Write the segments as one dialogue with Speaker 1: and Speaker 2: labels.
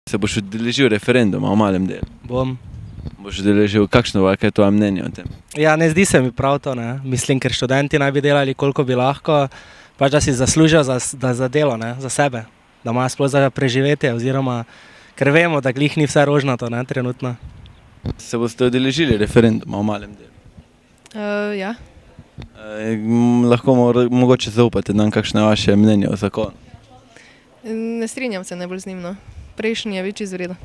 Speaker 1: Se boš udeležil referenduma o malem delu?
Speaker 2: Bom.
Speaker 1: Boš udeležil, kakšno je tvoje mnenje o tem?
Speaker 2: Ja, ne zdi se mi prav to, ne. Mislim, ker študenti naj bi delali, koliko bi lahko, pač da si zaslužijo za delo, ne, za sebe. Da imajo sploh za preživetje, oziroma, ker vemo, da glih ni vse rožnato, ne, trenutno.
Speaker 1: Se boste udeležili referenduma o malem delu?
Speaker 3: Ja.
Speaker 1: Lahko mogoče zaupate nam, kakšno je vaše mnenje o zakonu?
Speaker 3: Ne strinjam se najbolj z njim, no. Prejšnji je več izvreda.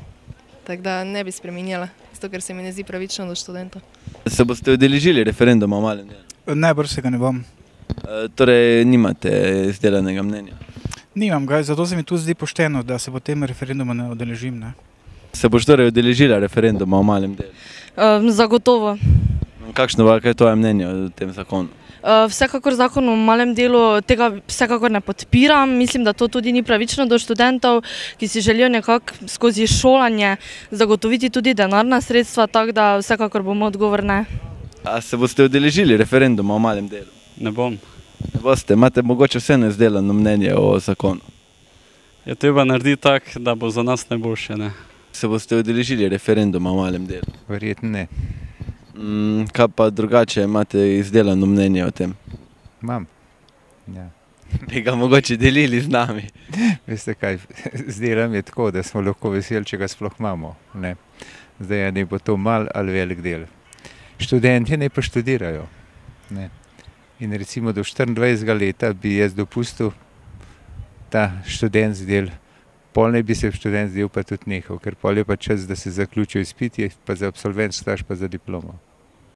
Speaker 3: Tako da ne bi spreminjala, zato ker se mi ne zdi pravično do študentov.
Speaker 1: Se boste udeležili referenduma o malem delu?
Speaker 4: Najbrž se ga ne bom.
Speaker 1: Torej nimate izdelanega mnenja?
Speaker 4: Nimam ga, zato se mi tu zdi pošteno, da se potem referenduma ne udeležim, ne.
Speaker 1: Se boš torej udeležila referenduma o malem delu?
Speaker 5: Zagotovo.
Speaker 1: Kakšno je tvoje mnenje o tem zakonu?
Speaker 5: Vsekakor zakon o malem delu tega vsekakor ne podpiram. Mislim, da to tudi ni pravično do študentov, ki si želijo nekako skozi šolanje zagotoviti tudi denarna sredstva, tako da vsekakor bomo odgovor ne.
Speaker 1: A se boste udeležili referenduma o malem delu?
Speaker 6: Ne bom.
Speaker 1: Ne boste? Imate mogoče vseeno izdelano mnenje o zakonu?
Speaker 6: Je treba narediti tako, da bo za nas najboljše, ne.
Speaker 1: Se boste udeležili referenduma o malem delu?
Speaker 7: Verjetno ne.
Speaker 1: Kaj pa drugače imate izdelano mnenje o tem?
Speaker 7: Imam. Ja.
Speaker 1: Bi ga mogoče delili z nami?
Speaker 7: Veste kaj, zdelam je tako, da smo lahko veseli, če ga sploh imamo. Ne. Zdaj ne bo to mal ali velik del. Študenti ne pa študirajo. Ne. In recimo do 24. leta bi jaz dopustil ta študentski del. Pol ne bi se študent zdel pa tudi nehal, ker pol je pa čas, da se zaključijo izpiti, pa za absolvent staž, pa za diplomo.